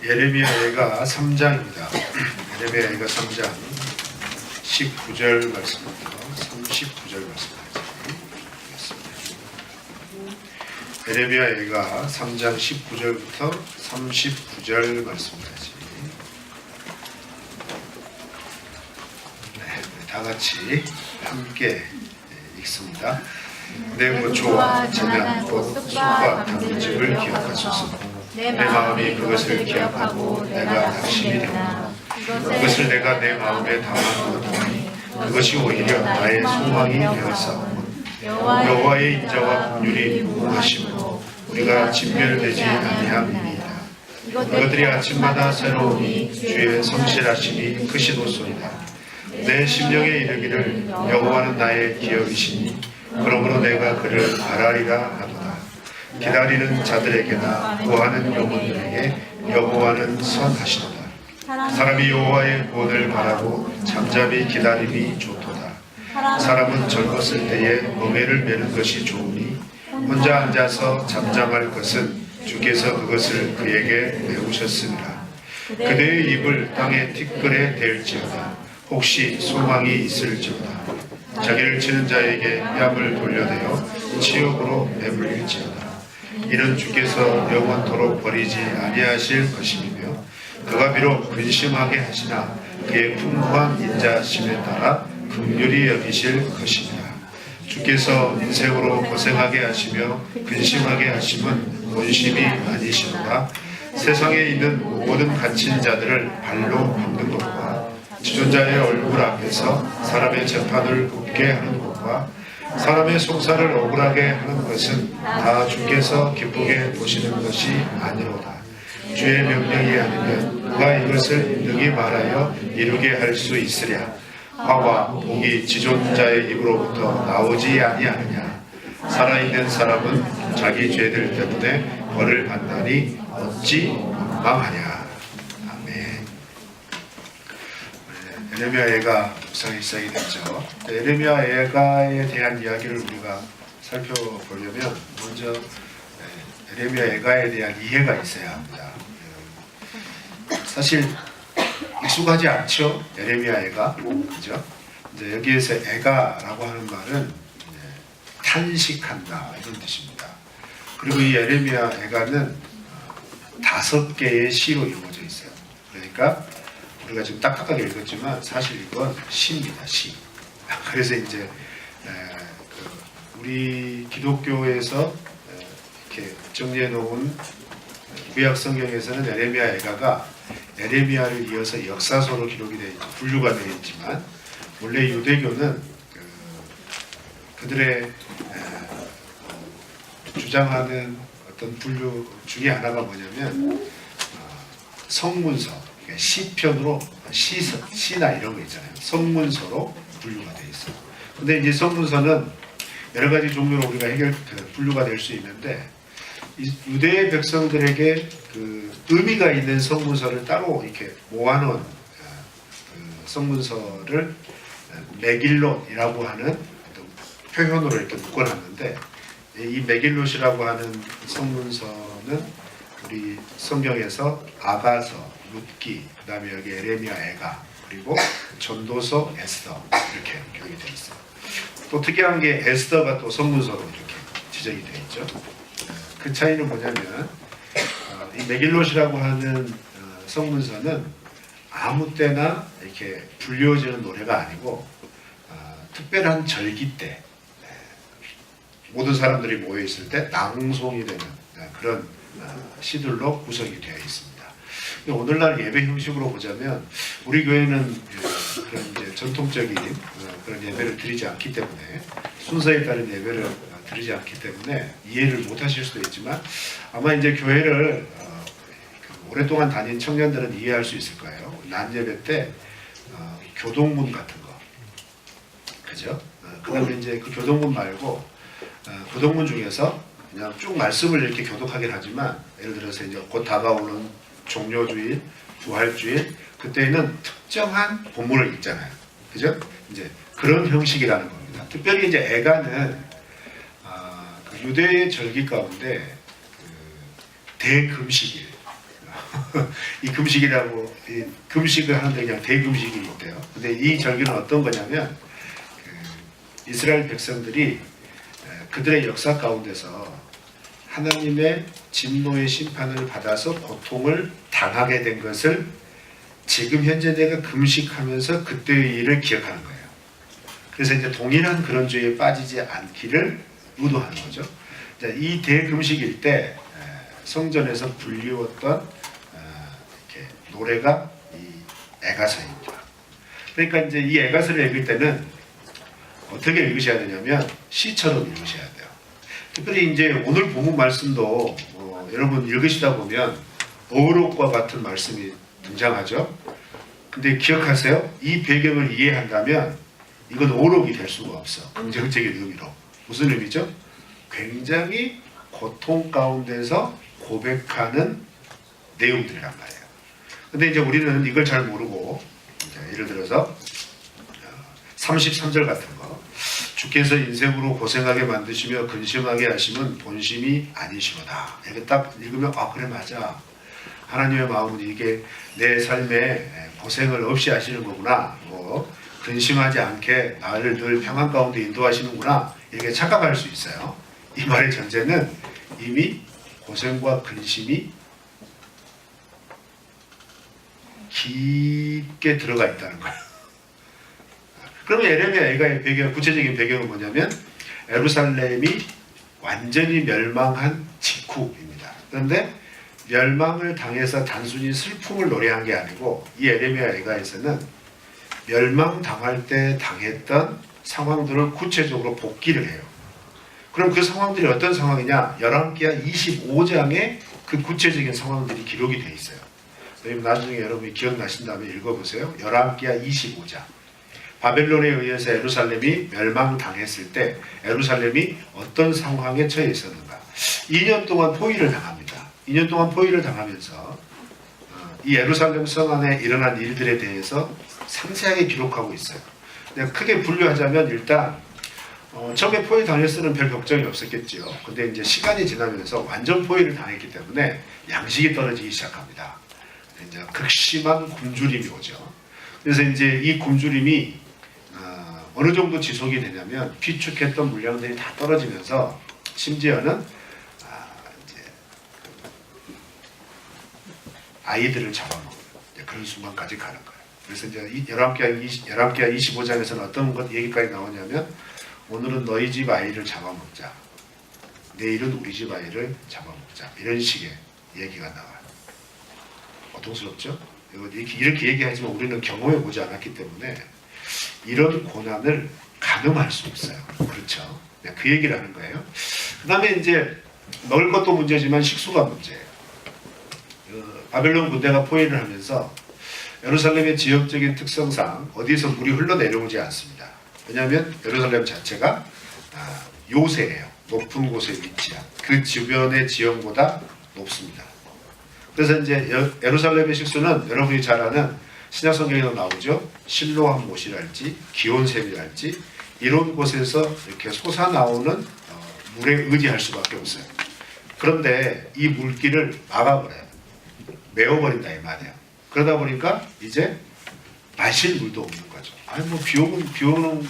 예레미야가 3장입니다. 예레미야가 3장 19절 말씀부터 39절 말씀까지 보겠습니다. 예레미야가 3장 19절부터 39절 말씀까지 다 같이 함께 읽습니다. 내 고초와 재난 곧 수고와 담대집을 기억하소서. 내 마음이 그것을 기억하고 내가 낙심이 되오나 그것을 내가 내 마음에 담아두었더니 그것이 오히려 나의 소망이 되었사오니 여호와의 인자와 긍휼이 무궁하심으로 우리가 진멸되지 아니함이니이다. 이것들이 아침마다 새로우니 주의 성실하심이 크시도소이다. 내 심령에 이르기를 여호와는 나의 기업이시니 그러므로 내가 그를 바라리라 하도다. 기다리는 자들에게나 구하는 영혼들에게 여호와는 선하시도다. 사람이 여호와의 구원을 바라고 잠잠히 기다림이 좋도다. 사람은 젊었을 때에 멍에를 메는 것이 좋으니 혼자 앉아서 잠잠할 것은 주께서 그것을 그에게 배우셨습니다. 그대의 입을 땅의 티끌에 댈지어다. 혹시 소망이 있을지어다. 자기를 치는 자에게 뺨을 돌려대어 치욕으로 배불릴지어다. 이는 주께서 영원토록 버리지 아니하실 것이며 그가 비록 근심하게 하시나 그의 풍부한 인자심에 따라 긍휼히 여기실 것입니다. 주께서 인생으로 고생하게 하시며 근심하게 하심은 본심이 아니시도다. 세상에 있는 모든 갇힌 자들을 발로 밟는 것과 지존자의 얼굴 앞에서 사람의 재판을 웃게 하는 것과 사람의 송사를 억울하게 하는 것은 다 주께서 기쁘게 보시는 것이 아니로다. 주의 명령이 아니면 누가 이것을 능히 말하여 이루게 할 수 있으랴. 화와 복이 지존자의 입으로부터 나오지 아니하느냐. 살아있는 사람은 자기 죄들 때문에 벌을 받나니 어찌 망하냐. 아멘. 예레미야 애가 묵상이 시작이 됐죠. 예레미야 애가에 대한 이야기를 우리가 살펴보려면 먼저 예레미야 애가에 대한 이해가 있어야 합니다. 사실 익숙하지 않죠. 예레미야 애가, 그죠? 이제 여기에서 애가라고 하는 말은 탄식한다 이런 뜻입니다. 그리고 이 예레미야 애가는 5개의 시로 이루어져 있어요. 그러니까 우리가 지금 딱딱하게 읽었지만 사실 이건 시입니다. 시. 그래서 이제 우리 기독교에서 이렇게 정리해 놓은 구약 성경에서는 예레미야 애가가 예레미야를 이어서 역사서로 기록이 되어 있고 분류가 되어 있지만 원래 유대교는 그들의 주장하는 어떤 분류 중에 하나가 뭐냐면 성문서, 그러니까 시편으로 시나 이런 거 있잖아요. 성문서로 분류가 되어 있어요. 근데 이제 성문서는 여러 가지 종류로 우리가 분류가 될 수 있는데 유대 백성들에게 그 의미가 있는 성문서를 따로 이렇게 모아놓은 그 성문서를 메길롯이라고 하는 표현으로 이렇게 묶어놨는데 이 메길롯이라고 하는 성문서는 우리 성경에서 아가서, 룻기, 그 다음에 여기 예레미야 애가, 그리고 전도서, 에스더 이렇게 기록이 되어 있어요. 또 특이한 게 에스더가 또 성문서로 이렇게 지정이 되어 있죠. 그 차이는 뭐냐면 이 메길롯이라고 하는 성문서는 아무 때나 이렇게 불리워지는 노래가 아니고 특별한 절기 때 모든 사람들이 모여 있을 때 낭송이 되는 그런 시들로 구성이 되어 있습니다. 오늘날 예배 형식으로 보자면 우리 교회는 그런 이제 전통적인 그런 예배를 드리지 않기 때문에 순서에 따른 예배를 드리지 않기 때문에 이해를 못 하실 수도 있지만 아마 이제 교회를 오랫동안 다닌 청년들은 이해할 수 있을 거예요. 낮 예배 때 교동문 같은 거, 그죠? 그 다음에 이제 그 교동문 말고 교동문 중에서 그냥 쭉 말씀을 이렇게 교독하긴 하지만 예를 들어서 이제 곧 다가오는 종료주일, 부활주일 그때는 특정한 본문을 읽잖아요, 그죠? 이제 그런 형식이라는 겁니다. 특별히 이제 애가는 유대의 절기 가운데 대금식일, 이 금식이라고 이 금식을 하는데 그냥 대금식이 있대요. 근데 이 절기는 어떤 거냐면 이스라엘 백성들이 그들의 역사 가운데서 하나님의 진노의 심판을 받아서 고통을 당하게 된 것을 지금 현재 내가 금식하면서 그때의 일을 기억하는 거예요. 그래서 이제 동일한 그런 죄에 빠지지 않기를 의도하는 거죠. 이 대금식일 때 성전에서 불리웠던 이렇게 노래가 이 애가서입니다. 그러니까 이제 이 애가서를 읽을 때는 어떻게 읽으셔야 되냐면 시처럼 읽으셔야 돼요. 특별히 이제 오늘 본문 말씀도 여러분 읽으시다 보면 어록과 같은 말씀이 등장하죠. 근데 기억하세요. 이 배경을 이해한다면 이건 어록이 될 수가 없어. 긍정적인 의미로. 무슨 의미죠? 굉장히 고통 가운데서 고백하는 내용들이란 말이에요. 근데 이제 우리는 이걸 잘 모르고 예를 들어서 33절 같은 거 주께서 인생으로 고생하게 만드시며 근심하게 하시면 본심이 아니시로다. 이렇게 딱 읽으면 그래 맞아. 하나님의 마음은 이게 내 삶에 고생을 없이 하시는 거구나. 근심하지 않게 나를 늘 평안 가운데 인도하시는구나. 이렇게 착각할 수 있어요. 이 말의 전제는 이미 고생과 근심이 깊게 들어가 있다는 거예요. 그러면 에레미야 애가의 배경, 구체적인 배경은 뭐냐면 예루살렘이 완전히 멸망한 직후입니다. 그런데 멸망을 당해서 단순히 슬픔을 노래한 게 아니고 이 에레미야 애가에서는 멸망당할 때 당했던 상황들을 구체적으로 복기를 해요. 그럼 그 상황들이 어떤 상황이냐? 열왕기하 25장에 그 구체적인 상황들이 기록이 되어 있어요. 나중에 여러분이 기억나신다면 읽어보세요. 열왕기하 25장. 바벨론에 의해서 예루살렘이 멸망당했을 때 예루살렘이 어떤 상황에 처해 있었는가? 2년 동안 포위를 당합니다. 2년 동안 포위를 당하면서 이 예루살렘 성 안에 일어난 일들에 대해서 상세하게 기록하고 있어요. 크게 분류하자면 일단 처음에 포위 당했을 때는 별 걱정이 없었겠죠. 근데 이제 시간이 지나면서 완전 포위를 당했기 때문에 양식이 떨어지기 시작합니다. 이제 극심한 굶주림이 오죠. 그래서 이제 이 굶주림이 어느 정도 지속이 되냐면 비축했던 물량들이 다 떨어지면서 심지어는 이제 아이들을 잡아먹는 그런 순간까지 가는 거예요. 그래서 이제 열왕기하 25장에서는 어떤 것 얘기까지 나오냐면 오늘은 너희 집 아이를 잡아먹자. 내일은 우리 집 아이를 잡아먹자. 이런 식의 얘기가 나와요. 고통스럽죠? 이렇게 얘기하지만 우리는 경험해보지 않았기 때문에 이런 고난을 가늠할 수 없어요. 그렇죠? 그 얘기를 하는 거예요. 그 다음에 이제 먹을 것도 문제지만 식수가 문제예요. 바벨론 군대가 포위를 하면서 예루살렘의 지역적인 특성상 어디서 물이 흘러내려오지 않습니다. 왜냐하면 예루살렘 자체가 요새예요. 높은 곳에 위치한 그 주변의 지형보다 높습니다. 그래서 이제 예루살렘의 식수는 여러분이 잘 아는 신약 성경에도 나오죠. 실로암 못이랄지 기온샘이랄지 이런 곳에서 이렇게 솟아나오는 물에 의지할 수밖에 없어요. 그런데 이 물길을 막아버려요. 메워버린다 이 말이에요. 그러다 보니까 이제 마실 물도 없는 거죠. 비 오는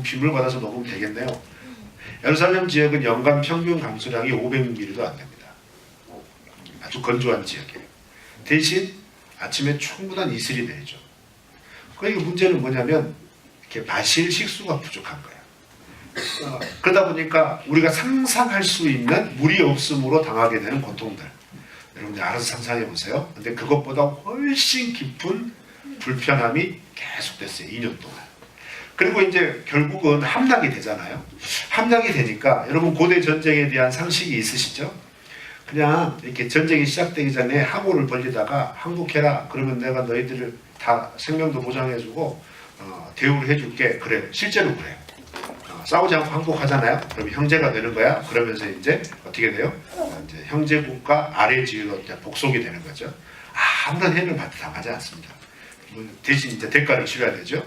빗물 받아서 먹으면 되겠네요. 예루살렘 지역은 연간 평균 강수량이 500mm도 안 됩니다. 아주 건조한 지역이에요. 대신 아침에 충분한 이슬이 내리죠. 그러니까 문제는 뭐냐면 이렇게 마실 식수가 부족한 거예요. 그러다 보니까 우리가 상상할 수 있는 물이 없음으로 당하게 되는 고통들. 여러분들 알아서 상상해 보세요. 근데 그것보다 훨씬 깊은 불편함이 계속됐어요. 2년 동안. 그리고 이제 결국은 함락이 되잖아요. 함락이 되니까 여러분 고대 전쟁에 대한 상식이 있으시죠? 그냥 이렇게 전쟁이 시작되기 전에 항우를 벌리다가 항복해라. 그러면 내가 너희들을 다 생명도 보장해주고 대우를 해줄게. 그래. 실제로 그래요. 싸우지 않고 항복하잖아요. 그럼 형제가 되는 거야. 그러면서 이제 어떻게 돼요? 이제 형제국가 아래 지위로 복속이 되는 거죠. 아무런 해를 당하지 않습니다. 대신 이제 대가를 치러야 되죠.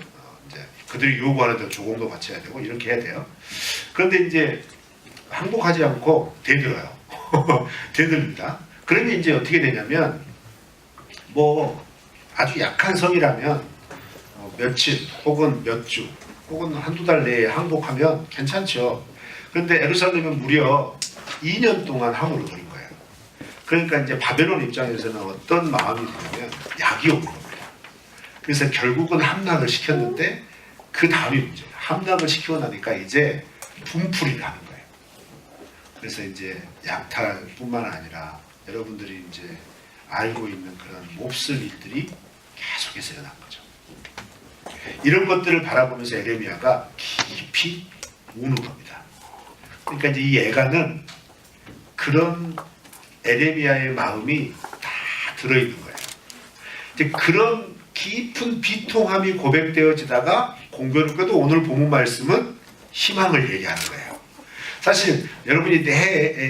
이제 그들이 요구하는 대로 조공도 바쳐야 되고 이렇게 해야 돼요. 그런데 이제 항복하지 않고 대들어요. 대듭니다. 그러면 이제 어떻게 되냐면 뭐 아주 약한 성이라면 며칠 혹은 몇 주 혹은 한두 달 내에 항복하면 괜찮죠. 그런데 예루살렘은 무려 2년 동안 함으로 버린 거예요. 그러니까 이제 바벨론 입장에서는 어떤 마음이 드냐면 약이 오는 겁니다. 그래서 결국은 함락을 시켰는데 그 다음이 문제예요. 함락을 시키고 나니까 이제 분풀이 나는 거예요. 그래서 이제 약탈뿐만 아니라 여러분들이 이제 알고 있는 그런 몹쓸 일들이 계속해서 일어난 거죠. 이런 것들을 바라보면서 에레미야가 깊이 우는 겁니다. 그러니까 이제 이 애가는 그런 에레미야의 마음이 다 들어있는 거예요. 이제 그런 깊은 비통함이 고백되어지다가 공교롭게도 오늘 본문 말씀은 희망을 얘기하는 거예요. 사실 여러분이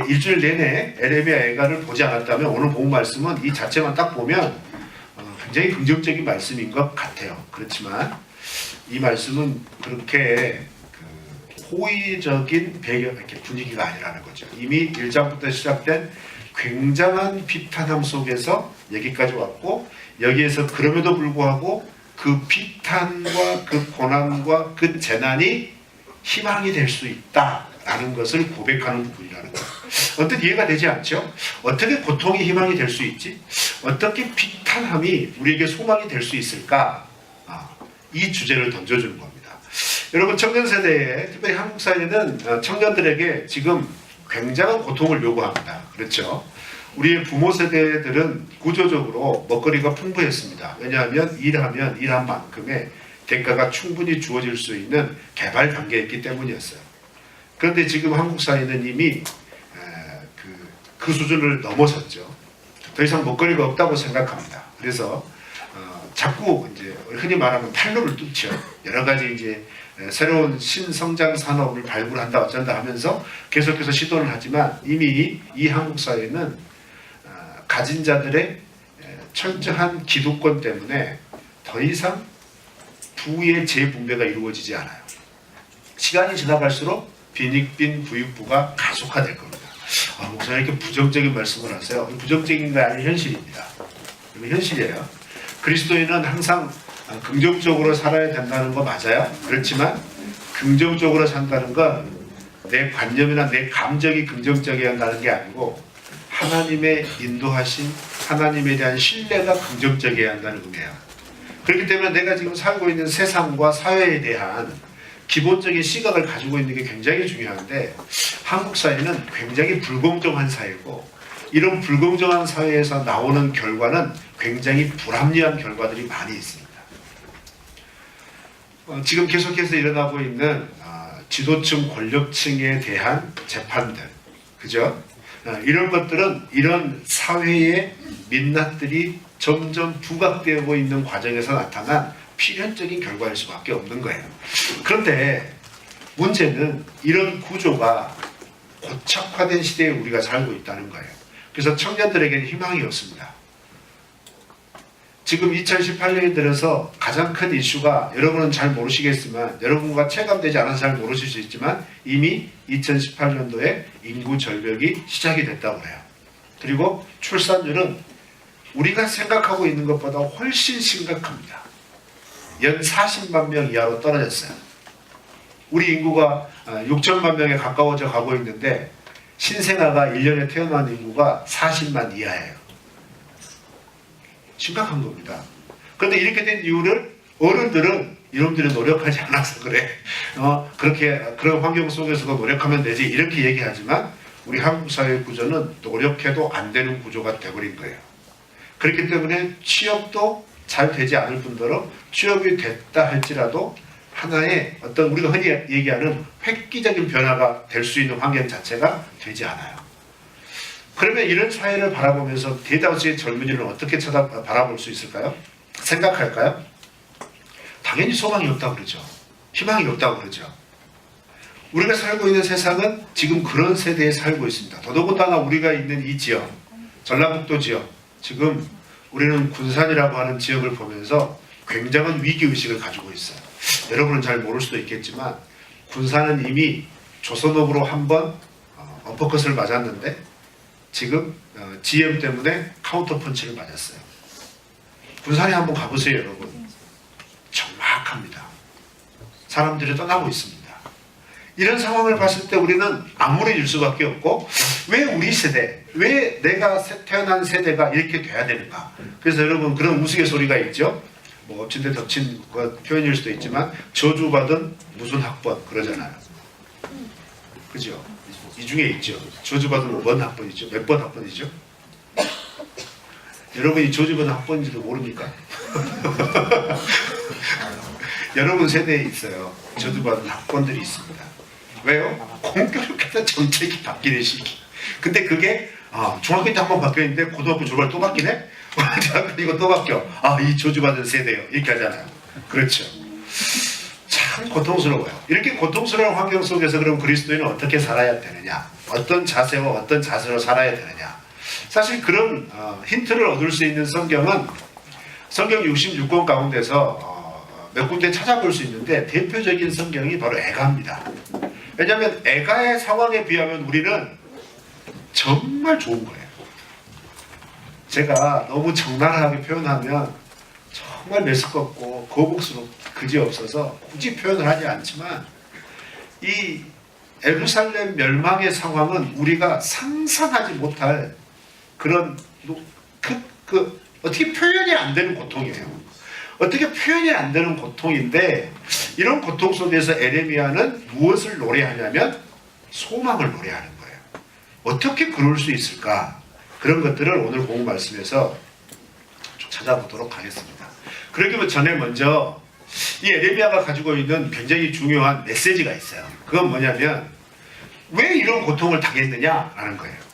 일주일 내내 에레미야 애가를 보지 않았다면 오늘 본문 말씀은 이 자체만 딱 보면 굉장히 긍정적인 말씀인 것 같아요. 그렇지만 이 말씀은 그렇게 호의적인 배경 이렇게 분위기가 아니라는 거죠. 이미 1장부터 시작된 굉장한 비탄함 속에서 여기까지 왔고, 여기에서 그럼에도 불구하고 그 비탄과 그 고난과 그 재난이 희망이 될 수 있다라는 것을 고백하는 부분이라는 거예요. 어떻게 이해가 되지 않죠? 어떻게 고통이 희망이 될 수 있지? 어떻게 비탄함이 우리에게 소망이 될 수 있을까? 이 주제를 던져주는 겁니다. 여러분, 청년 세대에, 특별히 한국 사회는 청년들에게 지금 굉장한 고통을 요구합니다. 그렇죠? 우리의 부모 세대들은 구조적으로 먹거리가 풍부했습니다. 왜냐하면 일하면 일한 만큼의 대가가 충분히 주어질 수 있는 개발 단계에 있기 때문이었어요. 그런데 지금 한국 사회는 이미 그 수준을 넘어섰죠. 더 이상 먹거리가 없다고 생각합니다. 그래서 자꾸 이제 흔히 말하면 탈로를 뚫죠. 여러 가지 이제 새로운 신성장 산업을 발굴한다 어쩐다 하면서 계속해서 시도를 하지만 이미 이 한국 사회는 가진 자들의 철저한 기득권 때문에 더 이상 부의 재분배가 이루어지지 않아요. 시간이 지나갈수록 빈익빈 부익부가 가속화될 겁니다. 목사님 이렇게 부정적인 말씀을 하세요. 부정적인 게 아닌 현실입니다. 현실이에요. 그리스도인은 항상 긍정적으로 살아야 된다는 거 맞아요. 그렇지만 긍정적으로 산다는 건 내 관념이나 내 감정이 긍정적이어야 한다는 게 아니고 하나님의 인도하신 하나님에 대한 신뢰가 긍정적이어야 한다는 의미예요. 그렇기 때문에 내가 지금 살고 있는 세상과 사회에 대한 기본적인 시각을 가지고 있는 게 굉장히 중요한데, 한국 사회는 굉장히 불공정한 사회고, 이런 불공정한 사회에서 나오는 결과는 굉장히 불합리한 결과들이 많이 있습니다. 지금 계속해서 일어나고 있는 지도층 권력층에 대한 재판들, 그죠? 이런 것들은 이런 사회의 민낯들이 점점 부각되고 있는 과정에서 나타난 필연적인 결과일 수밖에 없는 거예요. 그런데 문제는 이런 구조가 고착화된 시대에 우리가 살고 있다는 거예요. 그래서 청년들에게는 희망이 없습니다. 지금 2018년에 들어서 가장 큰 이슈가, 여러분은 잘 모르시겠지만, 여러분과 체감되지 않아서 잘 모르실 수 있지만 이미 2018년도에 인구 절벽이 시작이 됐다고 해요. 그리고 출산율은 우리가 생각하고 있는 것보다 훨씬 심각합니다. 연 40만 명 이하로 떨어졌어요. 우리 인구가 6천만 명에 가까워져 가고 있는데 신생아가 1년에 태어난 인구가 40만 이하예요. 심각한 겁니다. 그런데 이렇게 된 이유를 어른들은 이놈들이 노력하지 않아서 그래. 그렇게 그런 환경 속에서도 노력하면 되지 이렇게 얘기하지만 우리 한국 사회 구조는 노력해도 안 되는 구조가 돼버린 거예요. 그렇기 때문에 취업도 잘 되지 않을 뿐더러 취업이 됐다 할지라도 하나의 어떤 우리가 흔히 얘기하는 획기적인 변화가 될 수 있는 환경 자체가 되지 않아요. 그러면 이런 사회를 바라보면서 대다수의 젊은이는 어떻게 바라볼 수 있을까요? 생각할까요? 당연히 소망이 없다고 그러죠. 희망이 없다고 그러죠. 우리가 살고 있는 세상은 지금 그런 세대에 살고 있습니다. 더더군다나 우리가 있는 이 지역, 전라북도 지역, 지금 우리는 군산이라고 하는 지역을 보면서 굉장한 위기의식을 가지고 있어요. 여러분은 잘 모를 수도 있겠지만 군산은 이미 조선업으로 한번 어퍼컷을 맞았는데 지금 GM 때문에 카운터 펀치를 맞았어요. 군산에 한번 가보세요, 여러분. 정막합니다. 사람들이 떠나고 있습니다. 이런 상황을 봤을 때 우리는 암울해질 수밖에 없고, 왜 우리 세대, 왜 내가 태어난 세대가 이렇게 돼야 되는가? 그래서 여러분, 그런 우스갯소리가 있죠. 뭐 엎친 데 덮친 표현일 수도 있지만, 저주받은 무슨 학번 그러잖아요. 그죠? 이 중에 있죠. 저주받은 뭔 학번이죠? 몇 번 학번이죠? 여러분이 저주받은 학번인지도 모릅니까? 여러분 세대에 있어요. 저주받은 학번들이 있습니다. 왜요? 공교롭게도 정책이 바뀌는 시기. 근데 그게 중학교 때 한 번 바뀌었는데 고등학교 졸업할 또 바뀌네? 이거 또 바뀌어. 이 저주받은 세대요. 이렇게 하잖아요. 그렇죠. 참 고통스러워요. 이렇게 고통스러운 환경 속에서 그럼 그리스도인은 어떻게 살아야 되느냐? 어떤 자세와 어떤 자세로 살아야 되느냐? 사실 그런 힌트를 얻을 수 있는 성경은 성경 66권 가운데서 몇 군데 찾아볼 수 있는데 대표적인 성경이 바로 애가입니다. 왜냐하면 애가의 상황에 비하면 우리는 정말 좋은 거예요. 제가 너무 적나라하게 표현하면 정말 메스껍고 거북스럽고 그지없어서 굳이 표현을 하지 않지만 이 예루살렘 멸망의 상황은 우리가 상상하지 못할 그런 어떻게 표현이 안 되는 고통이에요. 어떻게 표현이 안 되는 고통인데 이런 고통 속에서 에레미야는 무엇을 노래하냐면 소망을 노래하는 거예요. 어떻게 그럴 수 있을까? 그런 것들을 오늘 본문 말씀에서 좀 찾아보도록 하겠습니다. 그러기 전에 먼저 이 에레미야가 가지고 있는 굉장히 중요한 메시지가 있어요. 그건 뭐냐면 왜 이런 고통을 당했느냐라는 거예요.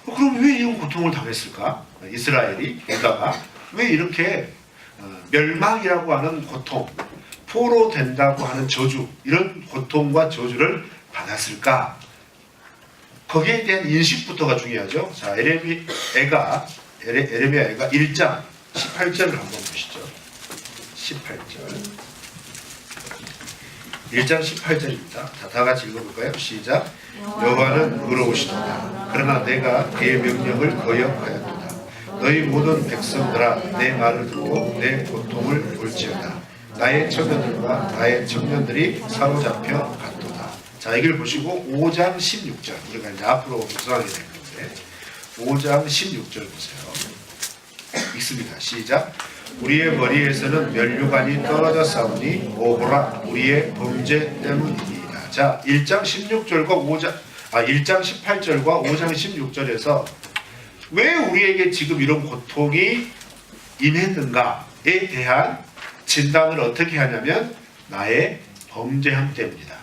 그럼 왜 이런 고통을 당했을까? 이스라엘이 유다가 왜 이렇게 멸망이라고 하는 고통, 포로된다고 하는 저주, 이런 고통과 저주를 받았을까? 거기에 대한 인식부터가 중요하죠. 자, 에레미야 애가 1장 18절을 한번 보시죠. 18절. 1장 18절입니다. 다 같이 읽어볼까요? 시작. 여호와는 의로우시도다. 그러나 내가 그의 명령을 거역하였도다. 너희 모든 백성들아 내 말을 듣고 내 고통을 볼지어다. 나의 처녀들과 나의 청년들이 사로잡혀 갔도다. 자, 여기를 보시고 5장 16절 우리가 이제 앞으로 묵상하게 될 건데 5장 16절 보세요. 읽습니다. 시작. 우리의 머리에서는 면류관이 떨어져 싸우니 오호라 우리의 범죄 때문이니이다. 자, 1장 16절과 1장 18절과 5장 16절에서 왜 우리에게 지금 이런 고통이 임했는가에 대한 진단을 어떻게 하냐면 나의 범죄함 때문이다.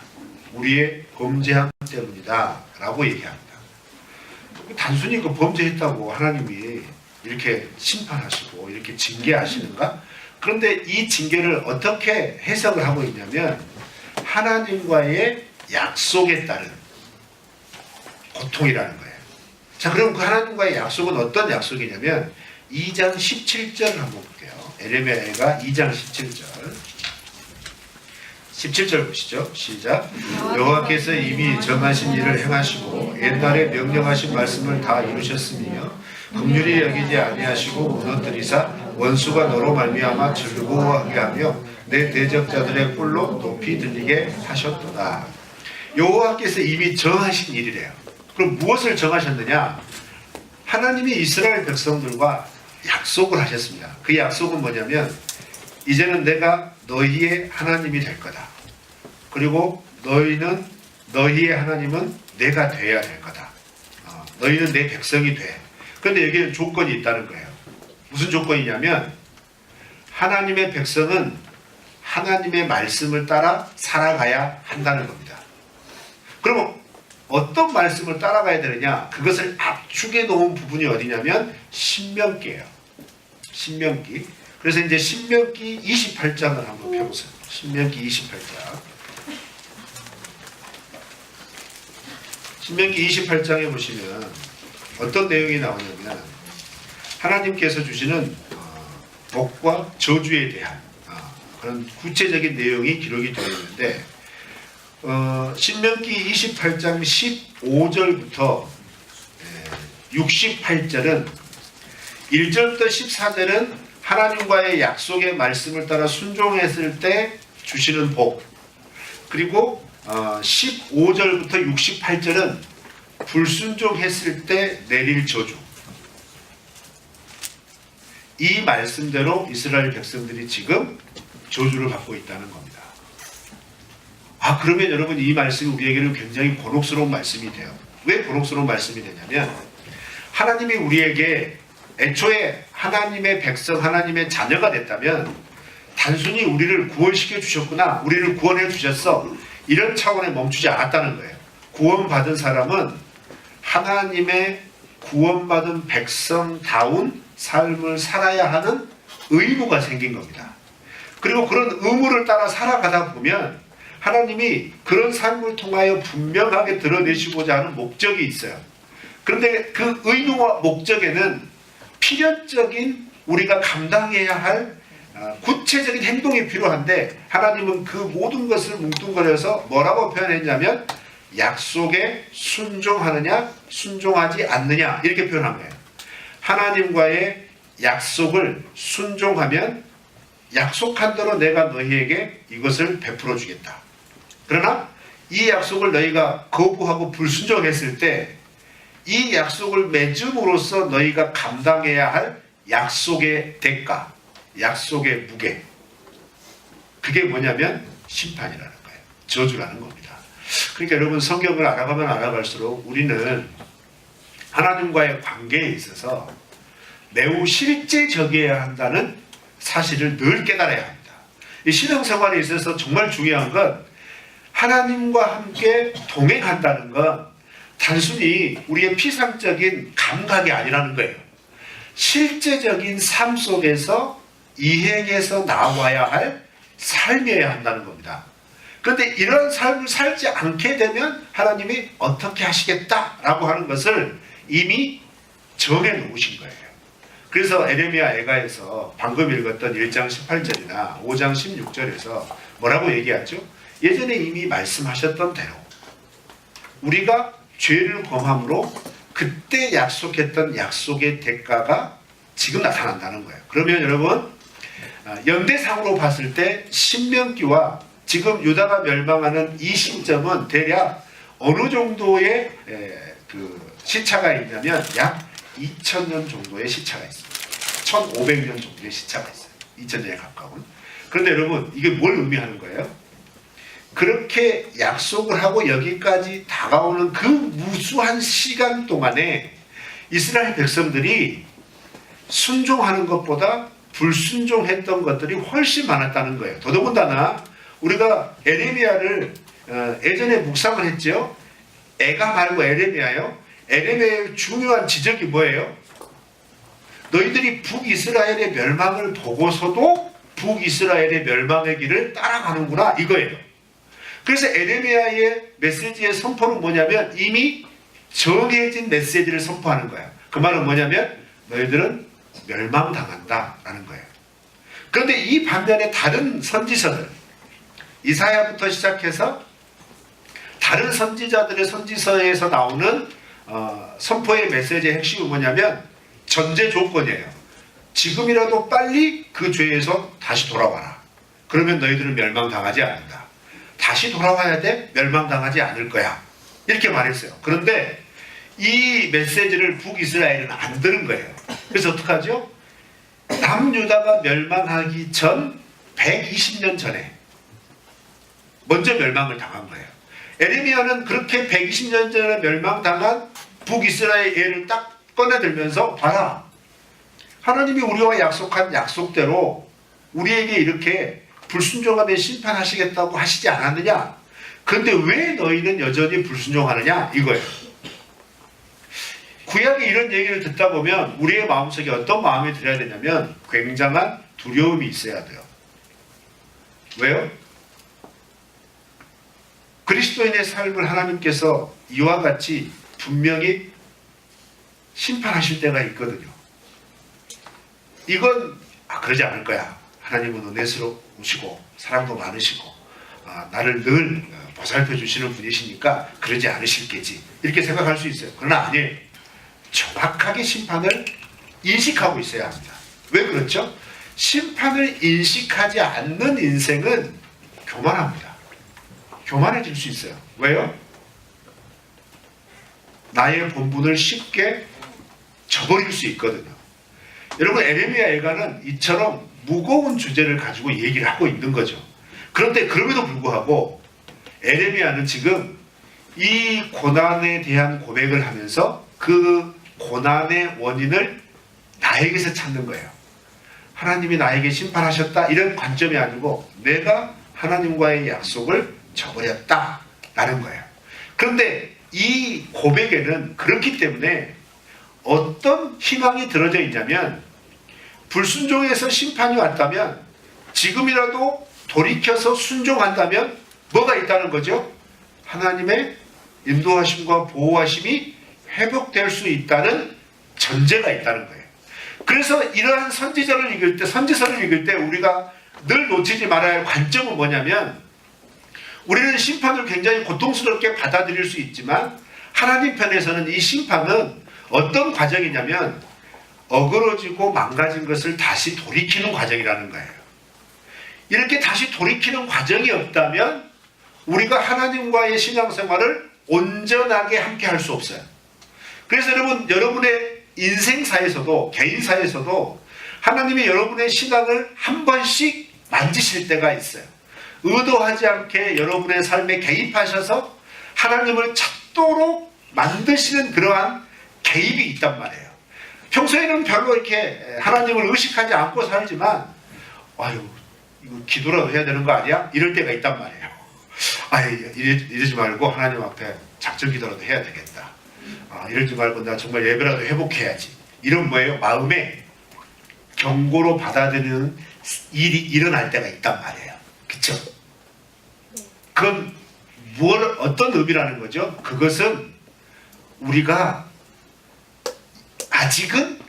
우리의 범죄함 때문이다 라고 얘기합니다. 단순히 그 범죄했다고 하나님이 이렇게 심판하시고 이렇게 징계하시는가? 그런데 이 징계를 어떻게 해석을 하고 있냐면 하나님과의 약속에 따른 고통이라는 거예요. 자, 그럼 그 하나님과의 약속은 어떤 약속이냐면 2장 17절을 한번 볼게요. 에레미야가 2장 17절. 17절 보시죠. 시작. 여호와께서 이미 정하신 일을 행하시고 옛날에 명령하신 말씀을 다 이루셨으며 긍휼히 여기지 아니하시고 무너뜨리사 원수가 너로 말미암아 즐거워하게 하며 내 대적자들의 뿔로 높이 들리게 하셨도다. 여호와께서 이미 정하신 일이래요. 그럼 무엇을 정하셨느냐? 하나님이 이스라엘 백성들과 약속을 하셨습니다. 그 약속은 뭐냐면 이제는 내가 너희의 하나님이 될 거다. 그리고 너희의 하나님은 내가 돼야 될 거다. 너희는 내 백성이 돼. 그런데 여기는 조건이 있다는 거예요. 무슨 조건이냐면 하나님의 백성은 하나님의 말씀을 따라 살아가야 한다는 겁니다. 그러면 어떤 말씀을 따라가야 되느냐? 그것을 압축해 놓은 부분이 어디냐면 신명기예요. 신명기. 그래서 이제 신명기 28장을 한번 펴보세요. 신명기 28장. 신명기 28장에 보시면 어떤 내용이 나오냐면 하나님께서 주시는 복과 저주에 대한 그런 구체적인 내용이 기록이 되어 있는데 신명기 28장 15절부터 68절은 1절부터 14절은 하나님과의 약속의 말씀을 따라 순종했을 때 주시는 복, 그리고 15절부터 68절은 불순종했을 때 내릴 저주. 이 말씀대로 이스라엘 백성들이 지금 저주를 받고 있다는 겁니다. 그러면 여러분, 이 말씀이 우리에게는 굉장히 곤혹스러운 말씀이 돼요. 왜 곤혹스러운 말씀이 되냐면, 하나님이 우리에게 애초에 하나님의 백성, 하나님의 자녀가 됐다면 단순히 우리를 구원시켜 주셨구나, 우리를 구원해 주셨어, 이런 차원에 멈추지 않았다는 거예요. 구원받은 사람은 하나님의 구원받은 백성다운 삶을 살아야 하는 의무가 생긴 겁니다. 그리고 그런 의무를 따라 살아가다 보면 하나님이 그런 삶을 통하여 분명하게 드러내시고자 하는 목적이 있어요. 그런데 그 의무와 목적에는 필연적인 우리가 감당해야 할 구체적인 행동이 필요한데, 하나님은 그 모든 것을 뭉뚱그려서 뭐라고 표현했냐면 약속에 순종하느냐 순종하지 않느냐, 이렇게 표현한 거예요. 하나님과의 약속을 순종하면 약속한 대로 내가 너희에게 이것을 베풀어 주겠다. 그러나 이 약속을 너희가 거부하고 불순종했을 때 이 약속을 맺음으로써 너희가 감당해야 할 약속의 대가, 약속의 무게, 그게 뭐냐면 심판이라는 거예요. 저주라는 겁니다. 그러니까 여러분, 성경을 알아가면 알아갈수록 우리는 하나님과의 관계에 있어서 매우 실제적이어야 한다는 사실을 늘 깨달아야 합니다. 이 신앙생활에 있어서 정말 중요한 건 하나님과 함께 동행한다는 건 단순히 우리의 피상적인 감각이 아니라는 거예요. 실제적인 삶 속에서 이행해서 나와야 할 삶이어야 한다는 겁니다. 그런데 이런 삶을 살지 않게 되면 하나님이 어떻게 하시겠다라고 하는 것을 이미 정해 놓으신 거예요. 그래서 에레미야 애가에서 방금 읽었던 1장 18절이나 5장 16절에서 뭐라고 얘기하죠? 예전에 이미 말씀하셨던 대로 우리가 죄를 범함으로 그때 약속했던 약속의 대가가 지금 나타난다는 거예요. 그러면 여러분, 연대상으로 봤을 때 신명기와 지금 유다가 멸망하는 이 시점은 대략 어느 정도의 그 시차가 있냐면 약 2000년 정도의 시차가 있습니다. 1500년 정도의 시차가 있어요. 2000년에 가까운. 그런데 여러분, 이게 뭘 의미하는 거예요? 그렇게 약속을 하고 여기까지 다가오는 그 무수한 시간 동안에 이스라엘 백성들이 순종하는 것보다 불순종했던 것들이 훨씬 많았다는 거예요. 더더군다나 우리가 에레미야를 예전에 묵상을 했죠. 애가 말고 에레미야요. 에레미야의 중요한 지적이 뭐예요? 너희들이 북이스라엘의 멸망을 보고서도 북이스라엘의 멸망의 길을 따라가는구나, 이거예요. 그래서 에레미야의 메시지의 선포는 뭐냐면 이미 정해진 메시지를 선포하는 거야. 그 말은 뭐냐면 너희들은 멸망당한다라는 거예요. 그런데 이 반면에 다른 선지서들, 이사야부터 시작해서 다른 선지자들의 선지서에서 나오는 선포의 메시지의 핵심은 뭐냐면 전제 조건이에요. 지금이라도 빨리 그 죄에서 다시 돌아와라. 그러면 너희들은 멸망당하지 않는다. 다시 돌아와야 돼? 멸망당하지 않을 거야. 이렇게 말했어요. 그런데 이 메시지를 북이스라엘은 안 들은 거예요. 그래서 어떡하죠? 남유다가 멸망하기 전 120년 전에 먼저 멸망을 당한 거예요. 에레미야는 그렇게 120년 전에 멸망당한 북이스라엘을 딱 꺼내들면서 봐라. 하나님이 우리와 약속한 약속대로 우리에게 이렇게 불순종하면 심판하시겠다고 하시지 않았느냐? 그런데 왜 너희는 여전히 불순종하느냐? 이거예요. 구약에 이런 얘기를 듣다 보면 우리의 마음속에 어떤 마음이 들어야 되냐면 굉장한 두려움이 있어야 돼요. 왜요? 그리스도인의 삶을 하나님께서 이와 같이 분명히 심판하실 때가 있거든요. 이건 그러지 않을 거야. 하나님은 은혜스러우시고 사랑도 많으시고 나를 늘 보살펴 주시는 분이시니까 그러지 않으실 게지, 이렇게 생각할 수 있어요. 그러나 아니에요. 정확하게 심판을 인식하고 있어야 합니다. 왜 그렇죠? 심판을 인식하지 않는 인생은 교만합니다. 교만해질 수 있어요. 왜요? 나의 본분을 쉽게 저버릴 수 있거든요. 여러분, 에레미야 애가는 이처럼 무거운 주제를 가지고 얘기를 하고 있는 거죠. 그런데 그럼에도 불구하고 에레미야는 지금 이 고난에 대한 고백을 하면서 그 고난의 원인을 나에게서 찾는 거예요. 하나님이 나에게 심판하셨다 이런 관점이 아니고 내가 하나님과의 약속을 저버렸다라는 거예요. 그런데 이 고백에는 그렇기 때문에 어떤 희망이 들어져 있냐면, 불순종해서 심판이 왔다면 지금이라도 돌이켜서 순종한다면 뭐가 있다는 거죠? 하나님의 인도하심과 보호하심이 회복될 수 있다는 전제가 있다는 거예요. 그래서 이러한 선지서를 읽을 때 우리가 늘 놓치지 말아야 할 관점은 뭐냐면, 우리는 심판을 굉장히 고통스럽게 받아들일 수 있지만 하나님 편에서는 이 심판은 어떤 과정이냐면 어그러지고 망가진 것을 다시 돌이키는 과정이라는 거예요. 이렇게 다시 돌이키는 과정이 없다면 우리가 하나님과의 신앙생활을 온전하게 함께 할 수 없어요. 그래서 여러분의 인생사에서도, 개인사에서도 하나님이 여러분의 신앙을 한 번씩 만지실 때가 있어요. 의도하지 않게 여러분의 삶에 개입하셔서 하나님을 찾도록 만드시는 그러한 개입이 있단 말이에요. 평소에는 별로 이렇게 하나님을 의식하지 않고 살지만, 아유, 이거 기도라도 해야 되는 거 아니야? 이럴 때가 있단 말이에요. 이러지 말고 하나님 앞에 작전 기도라도 해야 되겠다. 이러지 말고 나 정말 예배라도 회복해야지. 이런 뭐예요? 마음에 경고로 받아들이는 일이 일어날 때가 있단 말이에요. 그쵸? 그건 어떤 의미라는 거죠? 그것은 우리가 아직은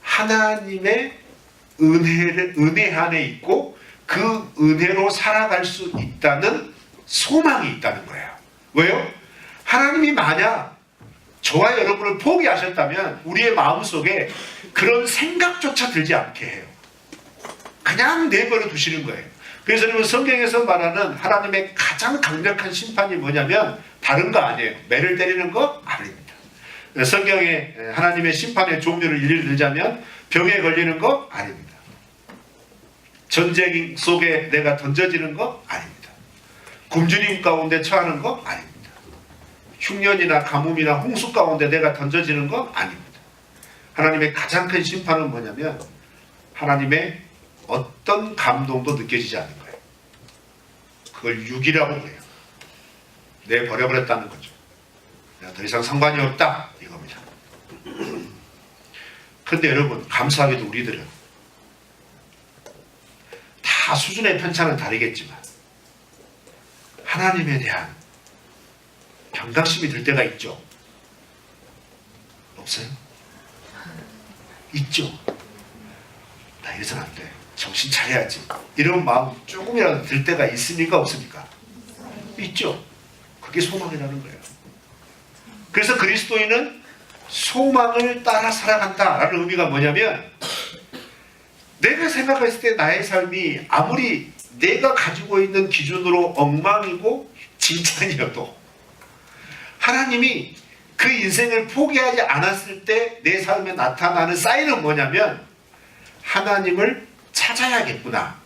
하나님의 은혜 안에 있고 그 은혜로 살아갈 수 있다는 소망이 있다는 거예요. 왜요? 하나님이 만약 저와 여러분을 포기하셨다면 우리의 마음속에 그런 생각조차 들지 않게 해요. 그냥 내버려 두시는 거예요. 그래서 여러분, 성경에서 말하는 하나님의 가장 강력한 심판이 뭐냐면 다른 거 아니에요. 매를 때리는 거 아닙니다. 성경에 하나님의 심판의 종류를 일일이 들자면 병에 걸리는 거 아닙니다. 전쟁 속에 내가 던져지는 거 아닙니다. 굶주림 가운데 처하는 거 아닙니다. 흉년이나 가뭄이나 홍수 가운데 내가 던져지는 거 아닙니다. 하나님의 가장 큰 심판은 뭐냐면 하나님의 어떤 감동도 느껴지지 않는 거예요. 그걸 육이라고 그래요. 내 버려버렸다는 거죠. 내가 더 이상 상관이 없다 이겁니다. 그런데 여러분, 감사하게도 우리들은 다 수준의 편차는 다르겠지만 하나님에 대한 경각심이 들 때가 있죠. 없어요? 있죠. 나 이래서는 안 돼. 정신 차려야지. 이런 마음 조금이라도 들 때가 있습니까? 없습니까? 있죠. 그게 소망이라는 거예요. 그래서 그리스도인은 소망을 따라 살아간다라는 의미가 뭐냐면, 내가 생각했을 때 나의 삶이 아무리 내가 가지고 있는 기준으로 엉망이고 진짠이어도 하나님이 그 인생을 포기하지 않았을 때 내 삶에 나타나는 사인은 뭐냐면 하나님을 찾아야겠구나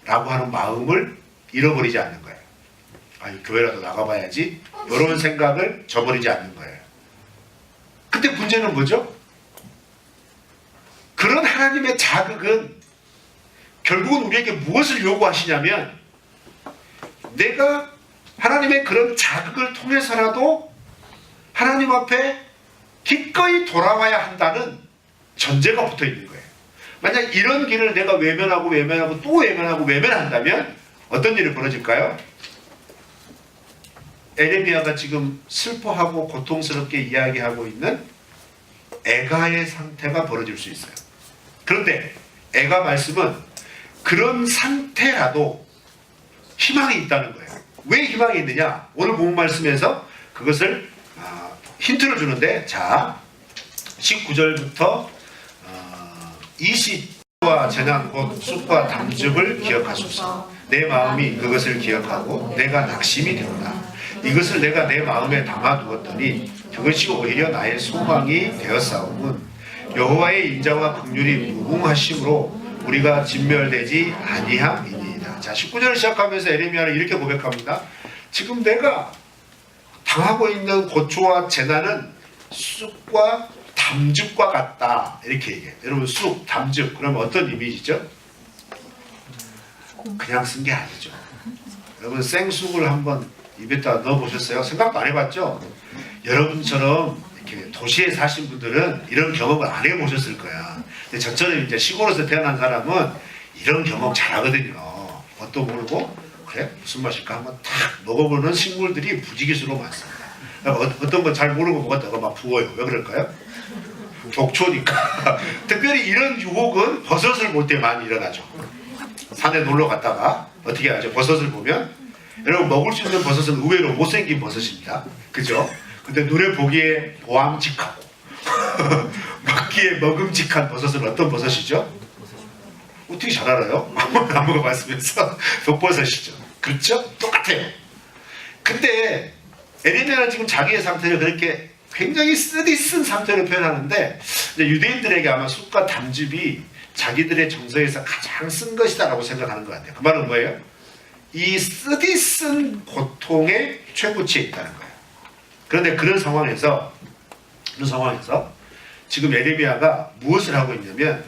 라고 하는 마음을 잃어버리지 않는 거예요. 교회라도 나가봐야지 이런 생각을 저버리지 않는 거예요. 근데 문제는 뭐죠? 그런 하나님의 자극은 결국은 우리에게 무엇을 요구하시냐면, 내가 하나님의 그런 자극을 통해서라도 하나님 앞에 기꺼이 돌아와야 한다는 전제가 붙어 있는 거예요. 만약 이런 길을 내가 외면하고 또 외면한다면 어떤 일이 벌어질까요? 에레미야가 지금 슬퍼하고 고통스럽게 이야기하고 있는 애가의 상태가 벌어질 수 있어요. 그런데 애가 말씀은 그런 상태라도 희망이 있다는 거예요. 왜 희망이 있느냐? 오늘 본 말씀에서 그것을 힌트를 주는데, 자, 19절부터 20 과 재난 곧 쑥과 담즙을 기억하소서. 내 마음이 그것을 기억하고 내가 낙심이 되었다. 이것을 내가 내 마음에 담아두었더니 그것이 오히려 나의 소망이 되었사오면 여호와의 인자와 긍휼이 무궁하심으로 우리가 진멸되지 아니함이니이다. 자, 19절을 시작하면서 에레미야는 이렇게 고백합니다. 지금 내가 당하고 있는 고초와 재난은 쑥과 담즙과 같다. 이렇게 얘기해요. 여러분, 쑥, 담즙, 그러면 어떤 이미지죠? 그냥 쓴 게 아니죠. 여러분, 생쑥을 한번 입에다 넣어보셨어요? 생각도 안 해봤죠? 여러분처럼 이렇게 도시에 사신 분들은 이런 경험을 안 해보셨을 거야. 근데 저처럼 이제 시골에서 태어난 사람은 이런 경험 잘하거든요. 뭣도 모르고, 그래? 무슨 맛일까? 한번 탁 먹어보는 식물들이 부지기수로 많습니다. 어떤 건 잘 모르고 먹었다가 막 부어요. 왜 그럴까요? 족초니까. 특별히 이런 유혹은 버섯을 볼 때 많이 일어나죠. 산에 놀러 갔다가 어떻게 하죠? 버섯을 보면 여러분, 먹을 수 있는 버섯은 의외로 못생긴 버섯입니다. 그죠? 근데 눈에 보기에 보암직하고 먹기에 먹음직한 버섯은 어떤 버섯이죠? 어떻게 잘 알아요? 안 먹어봤으면서. 독버섯이죠. 그렇죠? 똑같아요. 근데 에레미야는 지금 자기의 상태를 그렇게 굉장히 쓰디쓴 상태로 표현하는데, 유대인들에게 아마 쑥과 담즙이 자기들의 정서에서 가장 쓴 것이다라고 생각하는 것 같아요. 그 말은 뭐예요? 이 쓰디쓴 고통의 최고치에 있다는 거예요. 그런데 그런 상황에서 지금 에레미야가 무엇을 하고 있냐면,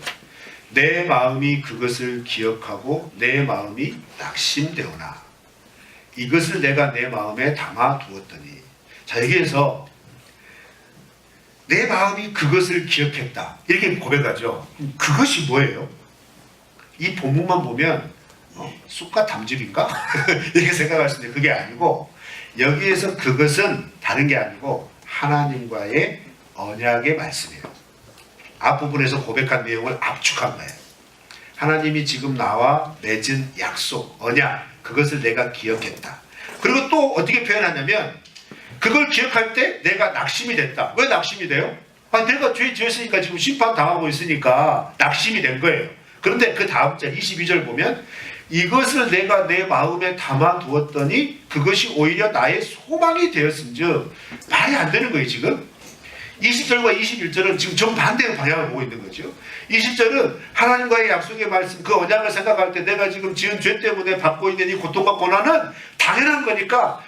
내 마음이 그것을 기억하고 내 마음이 낙심되오나 이것을 내가 내 마음에 담아두었더니. 자, 여기에서 내 마음이 그것을 기억했다 이렇게 고백하죠. 그것이 뭐예요? 이 본문만 보면 쑥과 담즙인가? 이렇게 생각할 수 있는데 그게 아니고, 여기에서 그것은 다른 게 아니고 하나님과의 언약의 말씀이에요. 앞부분에서 고백한 내용을 압축한 거예요. 하나님이 지금 나와 맺은 약속, 언약, 그것을 내가 기억했다. 그리고 또 어떻게 표현하냐면, 그걸 기억할 때 내가 낙심이 됐다. 왜 낙심이 돼요? 내가 죄 지었으니까 지금 심판 당하고 있으니까 낙심이 된 거예요. 그런데 그 다음 절 22절 보면, 이것을 내가 내 마음에 담아두었더니 그것이 오히려 나의 소망이 되었은즉. 말이 안 되는 거예요. 지금 20절과 21절은 지금 정반대의 방향을 보고 있는 거죠. 20절은 하나님과의 약속의 말씀, 그 언약을 생각할 때 내가 지금 지은 죄 때문에 받고 있는 이 고통과 고난은 당연한 거니까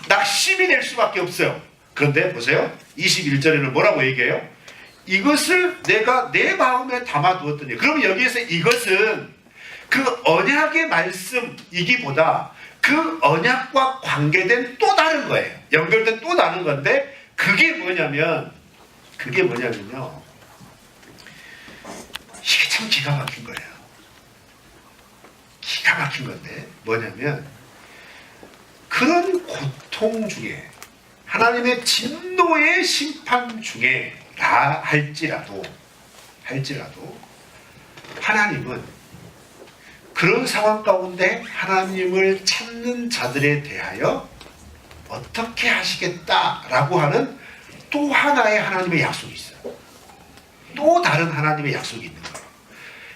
낙심이 될 수밖에 없어요. 그런데 보세요. 21절에는 뭐라고 얘기해요? 이것을 내가 내 마음에 담아두었더니. 그러면 여기에서 이것은 그 언약의 말씀이기보다 그 언약과 관계된 또 다른 거예요. 연결된 또 다른 건데, 그게 뭐냐면요, 이게 참 기가 막힌 거예요. 기가 막힌 건데 뭐냐면, 그런 고통 중에, 하나님의 진노의 심판 중에라 할지라도 하나님은 그런 상황 가운데 하나님을 찾는 자들에 대하여 어떻게 하시겠다라고 하는 또 하나의 하나님의 약속이 있어요. 또 다른 하나님의 약속이 있는 거예요.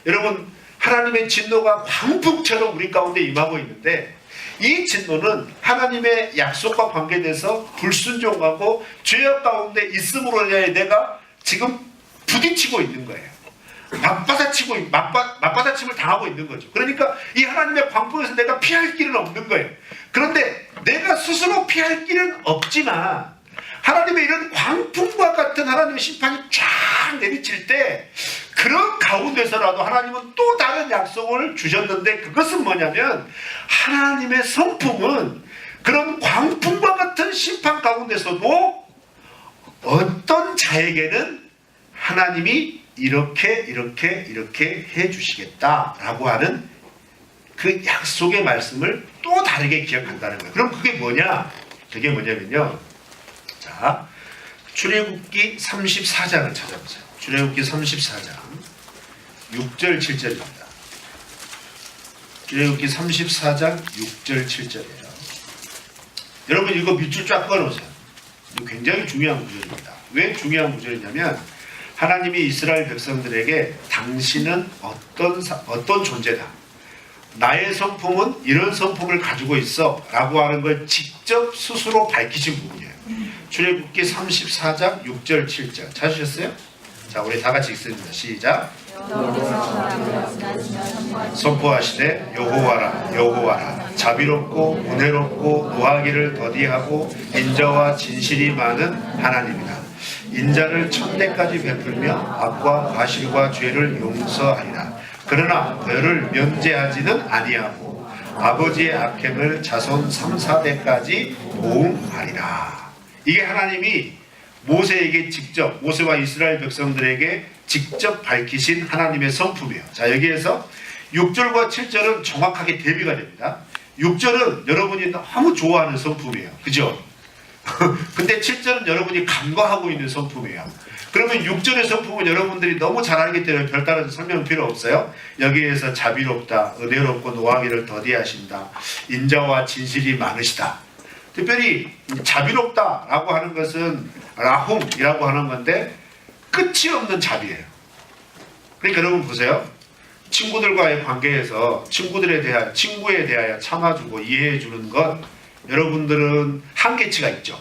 여러분, 하나님의 진노가 광풍처럼 우리 가운데 임하고 있는데, 이 진노는 하나님의 약속과 관계돼서 불순종하고 죄악 가운데 있음으로 인하여 내가 지금 부딪히고 있는 거예요. 맞받아침을 당하고 있는 거죠. 그러니까 이 하나님의 광풍에서 내가 피할 길은 없는 거예요. 그런데 내가 스스로 피할 길은 없지만, 하나님의 이런 광풍과 같은 하나님의 심판이 쫙 내리칠 때, 그런 가운데서라도 하나님은 또 다른 약속을 주셨는데, 그것은 뭐냐면, 하나님의 성품은 그런 광풍과 같은 심판 가운데서도 어떤 자에게는 하나님이 이렇게 해주시겠다라고 하는 그 약속의 말씀을 또 다르게 기억한다는 거예요. 그럼 그게 뭐냐? 그게 뭐냐면요, 자, 출애굽기 34장을 찾아보세요. 출애굽기 34장 6절 7절입니다. 출애굽기 34장 6절 7절이에요. 여러분, 이거 밑줄 쫙 꺼놓으세요. 이거 굉장히 중요한 구절입니다. 왜 중요한 구절이냐면, 하나님이 이스라엘 백성들에게 당신은 어떤 존재다. 나의 성품은 이런 성품을 가지고 있어 라고 하는 걸 직접 스스로 밝히신 부분이에요. 출애굽기 34장 6절 7절 찾으셨어요? 자, 우리 다 같이 읽습니다. 시작. 선포하시되 여호와라 여호와라 자비롭고 은혜롭고 노하기를 더디하고 인자와 진실이 많은 하나님이다. 인자를 천대까지 베풀며 악과 과실과 죄를 용서하리라. 그러나 너를 면제하지는 아니하고 아버지의 악행을 자손 3, 4대까지 보응하리라. 이게 하나님이 모세에게 직접, 모세와 이스라엘 백성들에게 직접 밝히신 하나님의 성품이에요. 자, 여기에서 6절과 7절은 정확하게 대비가 됩니다. 6절은 여러분이 너무 좋아하는 성품이에요. 그죠? 근데 7절은 여러분이 간과하고 있는 성품이에요. 그러면 6절의 성품은 여러분들이 너무 잘 알기 때문에 별다른 설명 필요 없어요. 여기에서 자비롭다, 은혜롭고 노하기를 더디하신다, 인자와 진실이 많으시다. 특별히 자비롭다라고 하는 것은 라훔이라고 하는 건데 끝이 없는 자비예요. 그러니까 여러분 보세요. 친구들과의 관계에서 친구에 대하여 참아주고 이해해주는 것, 여러분들은 한계치가 있죠.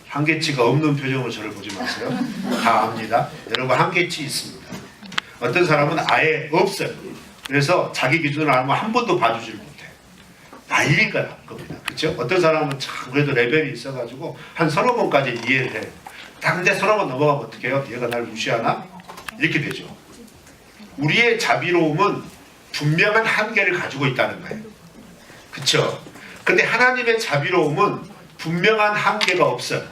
한계치가 없는 표정으로 저를 보지 마세요. 다 압니다. 여러분 한계치 있습니다. 어떤 사람은 아예 없어요. 그래서 자기 기준을 알면 한 번도 봐주질 못해. 난리가 날 겁니다. 그렇죠? 어떤 사람은 참 그래도 레벨이 있어가지고 한 서너 번까지 이해를 해요. 근데 서너 번 넘어가면 어떻게 해요? 얘가 날 무시하나? 이렇게 되죠. 우리의 자비로움은 분명한 한계를 가지고 있다는 거예요. 그렇죠? 근데 하나님의 자비로움은 분명한 한계가 없어요.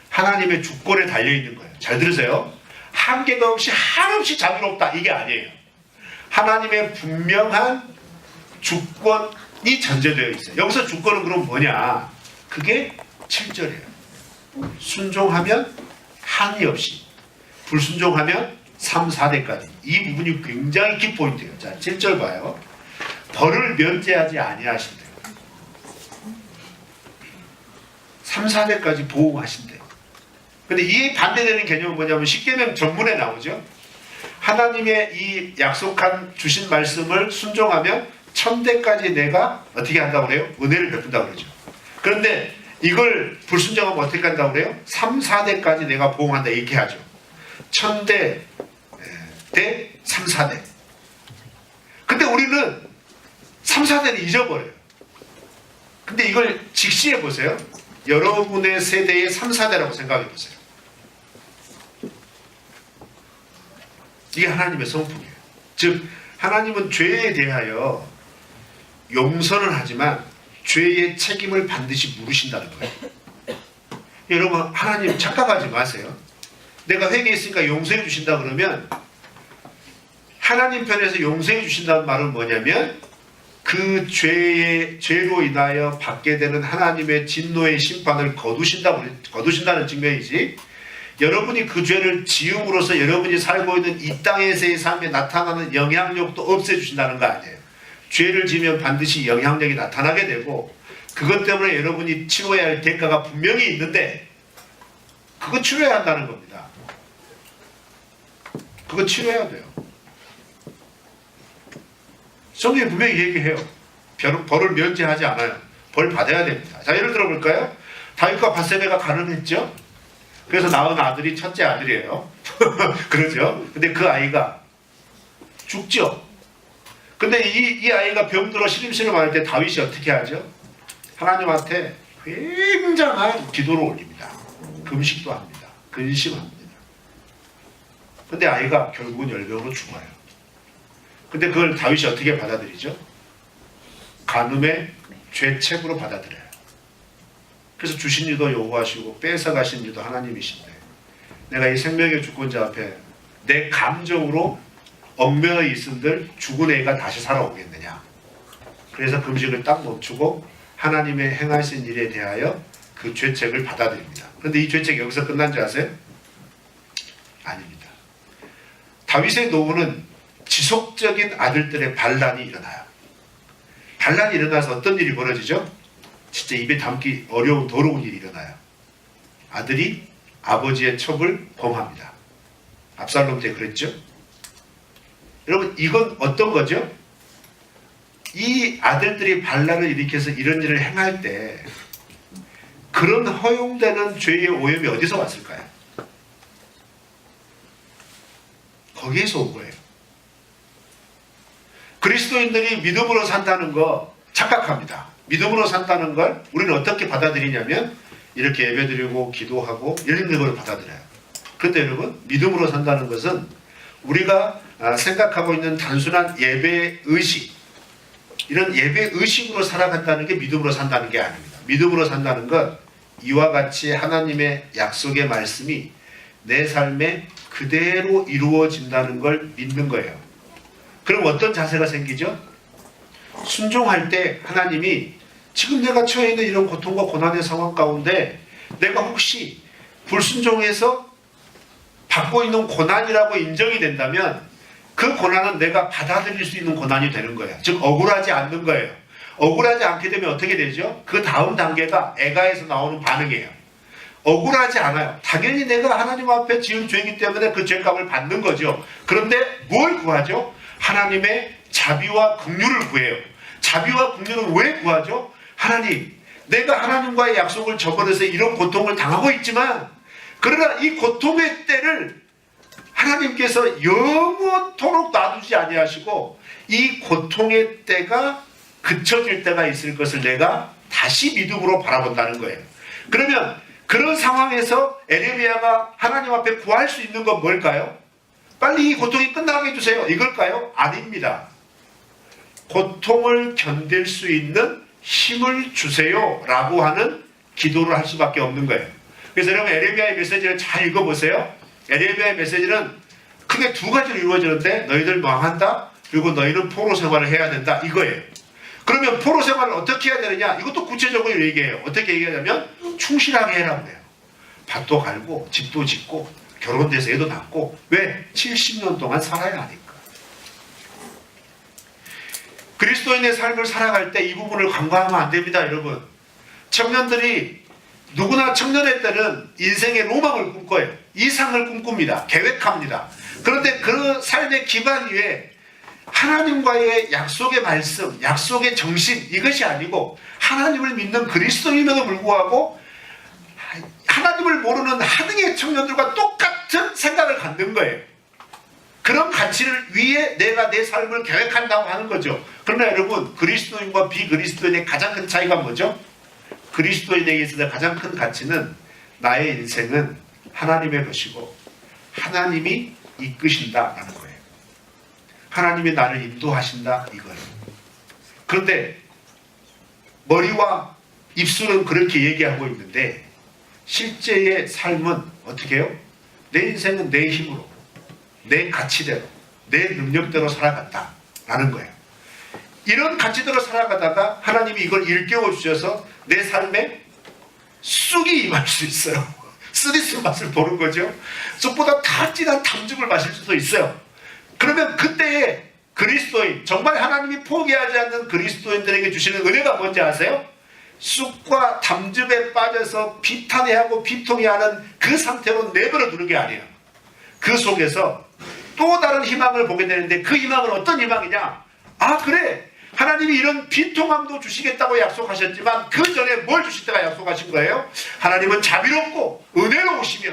하나님의 주권에 달려있는 거예요. 잘 들으세요. 한계가 없이 한없이 자비롭다 이게 아니에요. 하나님의 분명한 주권이 전제되어 있어요. 여기서 주권은 그럼 뭐냐? 그게 7절이에요. 순종하면 한이 없이, 불순종하면 3, 4대까지. 이 부분이 굉장히 키포인트예요. 자, 7절 봐요. 벌을 면제하지 아니하신대요. 3, 4대까지 보호하신대요. 근데 이 반대되는 개념은 뭐냐면 십계명 전문에 나오죠. 하나님의 이 약속한 주신 말씀을 순종하면 1000대까지 내가 어떻게 한다고 그래요? 은혜를 베푼다고 그러죠. 그런데 이걸 불순종하면 어떻게 한다고 그래요? 3, 4대까지 내가 보호한다 이렇게 하죠. 1000대 대 3, 4대. 근데 우리는 3, 4대는 잊어버려요. 근데 이걸 직시해 보세요. 여러분의 세대의 3, 4대라고 생각해 보세요. 이게 하나님의 성품이에요. 즉 하나님은 죄에 대하여 용서는 하지만 죄의 책임을 반드시 물으신다는 거예요. 여러분 하나님 착각하지 마세요. 내가 회개했으니까 용서해 주신다 그러면 하나님 편에서 용서해 주신다는 말은 뭐냐면 그 죄로 인하여 받게 되는 하나님의 진노의 심판을 거두신다는 측면이지, 여러분이 그 죄를 지음으로써 여러분이 살고 있는 이 땅에서의 삶에 나타나는 영향력도 없애주신다는 거 아니에요. 죄를 지으면 반드시 영향력이 나타나게 되고 그것 때문에 여러분이 치러야 할 대가가 분명히 있는데 그거 치러야 한다는 겁니다. 그거 치러야 돼요. 성경이 분명히 얘기해요. 벌을 면제하지 않아요. 벌 받아야 됩니다. 자, 예를 들어 볼까요? 다윗과 밧세바가 가늠했죠. 그래서 낳은 아들이 첫째 아들이에요. 그러죠. 근데 그 아이가 죽죠. 근데 이 아이가 병들어 시름시름할 때 다윗이 어떻게 하죠? 하나님한테 굉장한 기도를 올립니다. 금식도 합니다. 근심합니다. 근데 아이가 결국은 열병으로 죽어요. 근데 그걸 다윗이 어떻게 받아들이죠? 간음의 죄책으로 받아들여요. 그래서 주신 이도 여호와시고 뺏어가신 이도 하나님이신데 내가 이 생명의 주권자 앞에 내 감정으로 얽매여 있은들 죽은 애가 다시 살아오겠느냐. 그래서 금식을 딱 멈추고 하나님의 행하신 일에 대하여 그 죄책을 받아들입니다. 그런데 이 죄책이 여기서 끝난 줄 아세요? 아닙니다. 다윗의 노후는 지속적인 아들들의 반란이 일어나요. 반란이 일어나서 어떤 일이 벌어지죠? 진짜 입에 담기 어려운 더러운 일이 일어나요. 아들이 아버지의 첩을 범합니다. 압살롬 때 그랬죠? 여러분 이건 어떤 거죠? 이 아들들이 반란을 일으켜서 이런 일을 행할 때 그런 허용되는 죄의 오염이 어디서 왔을까요? 거기에서 온 거예요. 그리스도인들이 믿음으로 산다는 거 착각합니다. 믿음으로 산다는 걸 우리는 어떻게 받아들이냐면 이렇게 예배드리고 기도하고 이런 걸 받아들여요. 그런데 여러분 믿음으로 산다는 것은 우리가 생각하고 있는 단순한 예배의식, 이런 예배의식으로 살아간다는 게 믿음으로 산다는 게 아닙니다. 믿음으로 산다는 건 이와 같이 하나님의 약속의 말씀이 내 삶에 그대로 이루어진다는 걸 믿는 거예요. 그럼 어떤 자세가 생기죠? 순종할 때 하나님이 지금 내가 처해 있는 이런 고통과 고난의 상황 가운데 내가 혹시 불순종해서 받고 있는 고난이라고 인정이 된다면 그 고난은 내가 받아들일 수 있는 고난이 되는 거예요. 즉 억울하지 않는 거예요. 억울하지 않게 되면 어떻게 되죠? 그 다음 단계가 애가에서 나오는 반응이에요. 억울하지 않아요. 당연히 내가 하나님 앞에 지은 죄이기 때문에 그 죄값을 받는 거죠. 그런데 뭘 구하죠? 하나님의 자비와 긍휼을 구해요. 자비와 긍휼을 왜 구하죠? 하나님, 내가 하나님과의 약속을 저버려서 이런 고통을 당하고 있지만 그러나 이 고통의 때를 하나님께서 영원토록 놔두지 아니하시고 이 고통의 때가 그쳐질 때가 있을 것을 내가 다시 믿음으로 바라본다는 거예요. 그러면 그런 상황에서 에레미야가 하나님 앞에 구할 수 있는 건 뭘까요? 빨리 이 고통이 끝나게 해주세요. 이걸까요? 아닙니다. 고통을 견딜 수 있는 힘을 주세요 라고 하는 기도를 할 수밖에 없는 거예요. 그래서 여러분 에레미야의 메시지를 잘 읽어보세요. 에레미야의 메시지는 크게 두 가지로 이루어지는데 너희들 망한다, 그리고 너희는 포로 생활을 해야 된다, 이거예요. 그러면 포로 생활을 어떻게 해야 되느냐? 이것도 구체적으로 얘기해요. 어떻게 얘기하냐면 충실하게 해라고 해요. 밭도 갈고 집도 짓고 결혼돼서 애도 낳고. 왜? 70년 동안 살아야 하니까. 그리스도인의 삶을 살아갈 때 이 부분을 간과하면 안 됩니다. 여러분, 청년들이 누구나 청년의 때는 인생의 로망을 꿈꿔요. 이상을 꿈꿉니다. 계획합니다. 그런데 그 삶의 기반 위에 하나님과의 약속의 말씀, 약속의 정신, 이것이 아니고 하나님을 믿는 그리스도인임에도 불구하고 하나님을 모르는 하등의 청년들과 똑같은 생각을 갖는 거예요. 그런 가치를 위해 내가 내 삶을 계획한다고 하는 거죠. 그러나 여러분, 그리스도인과 비그리스도인의 가장 큰 차이가 뭐죠? 그리스도인에게 있어서 가장 큰 가치는 나의 인생은 하나님의 것이고 하나님이 이끄신다라는 거예요. 하나님이 나를 인도하신다, 이거예요. 그런데 머리와 입술은 그렇게 얘기하고 있는데 실제의 삶은 어떻게 해요? 내 인생은 내 힘으로, 내 가치대로, 내 능력대로 살아간다라는 거예요. 이런 가치대로 살아가다가 하나님이 이걸 일깨워 주셔서 내 삶에 쑥이 임할 수 있어요. 쓰리스 맛을 보는 거죠. 쑥보다 더 진한 담즙을 마실 수도 있어요. 그러면 그때에 그리스도인, 정말 하나님이 포기하지 않는 그리스도인들에게 주시는 은혜가 뭔지 아세요? 쑥과 담즙에 빠져서 비탄해하고 비통해하는 그 상태로 내버려 두는 게 아니에요. 그 속에서 또 다른 희망을 보게 되는데 그 희망은 어떤 희망이냐? 아, 그래, 하나님이 이런 비통함도 주시겠다고 약속하셨지만 그 전에 뭘 주실 때가 약속하신 거예요? 하나님은 자비롭고 은혜로우시며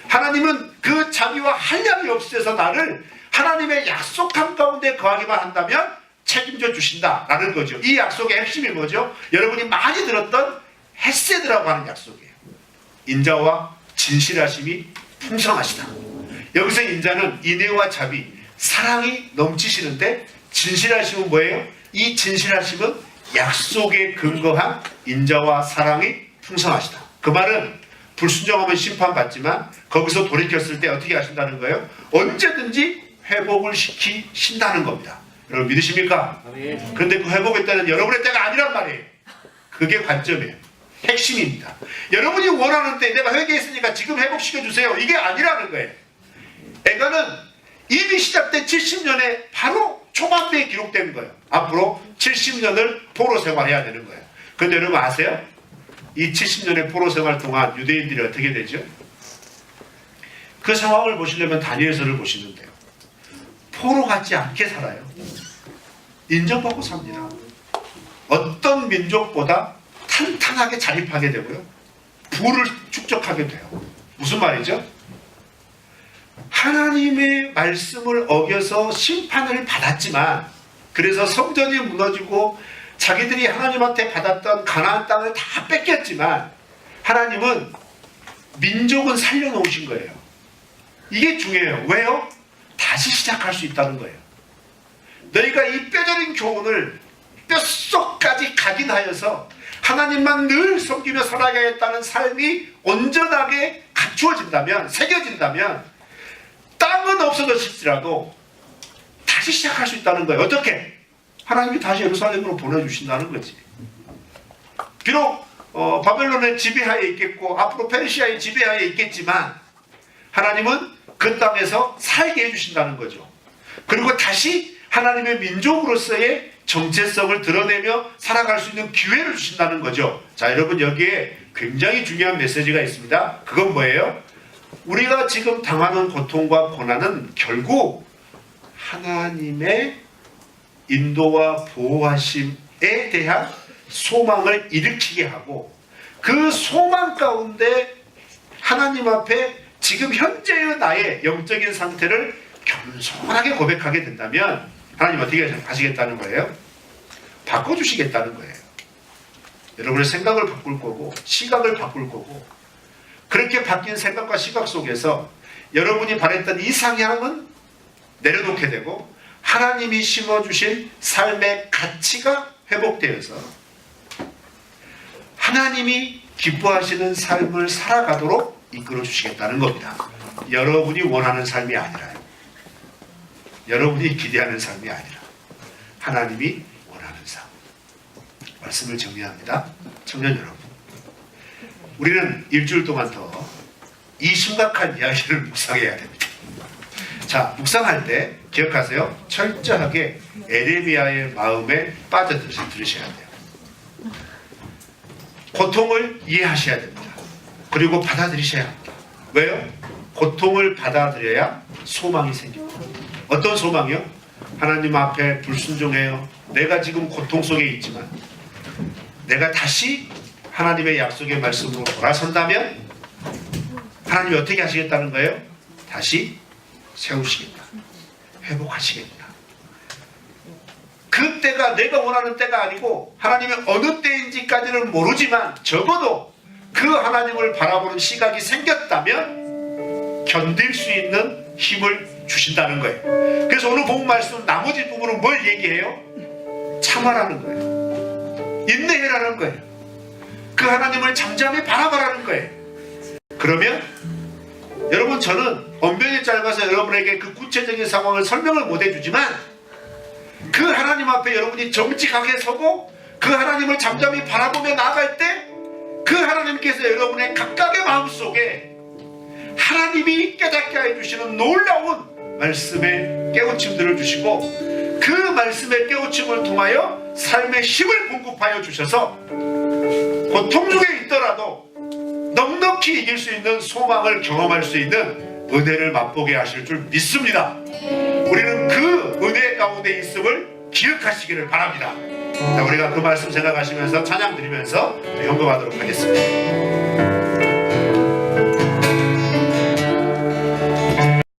하나님은 그 자비와 한량이 없으셔서 나를 하나님의 약속한 가운데 거하기만 한다면 책임져 주신다라는 거죠. 이 약속의 핵심이 뭐죠? 여러분이 많이 들었던 헤세드라고 하는 약속이에요. 인자와 진실하심이 풍성하시다. 여기서 인자는 인애와 자비, 사랑이 넘치시는데 진실하심은 뭐예요? 이 진실하심은 약속에 근거한 인자와 사랑이 풍성하시다. 그 말은 불순종하면 심판받지만 거기서 돌이켰을 때 어떻게 하신다는 거예요? 언제든지 회복을 시키신다는 겁니다. 여러분 믿으십니까? 그런데 그 회복의 때는 여러분의 때가 아니란 말이에요. 그게 관점이에요. 핵심입니다. 여러분이 원하는 때 내가 회개했으니까 지금 회복시켜주세요, 이게 아니라는 거예요. 애가는 이미 시작된 70년에 바로 초반부에 기록된 거예요. 앞으로 70년을 포로 생활해야 되는 거예요. 그런데 여러분 아세요? 이 70년의 포로 생활 동안 유대인들이 어떻게 되죠? 그 상황을 보시려면 다니엘서를 보시면 돼요. 포로 같지 않게 살아요. 인정받고 삽니다. 어떤 민족보다 탄탄하게 자립하게 되고요. 부를 축적하게 돼요. 무슨 말이죠? 하나님의 말씀을 어겨서 심판을 받았지만, 그래서 성전이 무너지고 자기들이 하나님한테 받았던 가나안 땅을 다 뺏겼지만 하나님은 민족은 살려놓으신 거예요. 이게 중요해요. 왜요? 다시 시작할 수 있다는 거예요. 너희가 이 뼈저린 교훈을 뼛속까지 각인하여서 하나님만 늘 섬기며 살아가겠다는 삶이 온전하게 갖추어진다면, 새겨진다면 땅은 없어졌을지라도 다시 시작할 수 있다는 거예요. 어떻게? 하나님이 다시 예루살렘으로 보내주신다는 거지. 비록 바벨론의 지배하에 있겠고 앞으로 페르시아의 지배하에 있겠지만 하나님은 그 땅에서 살게 해주신다는 거죠. 그리고 다시 하나님의 민족으로서의 정체성을 드러내며 살아갈 수 있는 기회를 주신다는 거죠. 자, 여러분, 여기에 굉장히 중요한 메시지가 있습니다. 그건 뭐예요? 우리가 지금 당하는 고통과 고난은 결국 하나님의 인도와 보호하심에 대한 소망을 일으키게 하고, 그 소망 가운데 하나님 앞에 지금 현재의 나의 영적인 상태를 겸손하게 고백하게 된다면 하나님 어떻게 하시겠다는 거예요? 바꿔주시겠다는 거예요. 여러분의 생각을 바꿀 거고 시각을 바꿀 거고, 그렇게 바뀐 생각과 시각 속에서 여러분이 바랬던 이상향은 내려놓게 되고 하나님이 심어주신 삶의 가치가 회복되어서 하나님이 기뻐하시는 삶을 살아가도록 이끌어 주시겠다는 겁니다. 여러분이 원하는 삶이 아니라요. 여러분이 기대하는 삶이 아니라 하나님이 원하는 삶. 말씀을 정리합니다. 청년 여러분, 우리는 일주일 동안 더 이 심각한 이야기를 묵상해야 됩니다. 자, 묵상할 때 기억하세요. 철저하게 에레미야의 마음에 빠져들으셔야 돼요. 고통을 이해하셔야 됩니다. 그리고 받아들이셔야 합니다. 왜요? 고통을 받아들여야 소망이 생깁니다. 어떤 소망이요? 하나님 앞에 불순종해요. 내가 지금 고통 속에 있지만 내가 다시 하나님의 약속의 말씀으로 돌아선다면 하나님이 어떻게 하시겠다는 거예요? 다시 세우시겠다. 회복하시겠다. 그 때가 내가 원하는 때가 아니고 하나님이 어느 때인지까지는 모르지만 적어도 그 하나님을 바라보는 시각이 생겼다면 견딜 수 있는 힘을 주신다는 거예요. 그래서 오늘 본 말씀 나머지 부분은 뭘 얘기해요? 참아라는 거예요. 인내해라는 거예요. 그 하나님을 잠잠히 바라보라는 거예요. 그러면 여러분, 저는 언변이 짧아서 여러분에게 그 구체적인 상황을 설명을 못 해주지만 그 하나님 앞에 여러분이 정직하게 서고 그 하나님을 잠잠히 바라보며 나아갈 때 그 하나님께서 여러분의 각각의 마음속에 하나님이 깨닫게 해주시는 놀라운 말씀의 깨우침들을 주시고 그 말씀의 깨우침을 통하여 삶의 힘을 공급하여 주셔서 고통 중에 있더라도 넉넉히 이길 수 있는 소망을 경험할 수 있는 은혜를 맛보게 하실 줄 믿습니다. 우리는 그 은혜 가운데 있음을 기억하시기를 바랍니다. 자, 우리가 그 말씀 생각하시면서 찬양 드리면서 연금하도록 하겠습니다.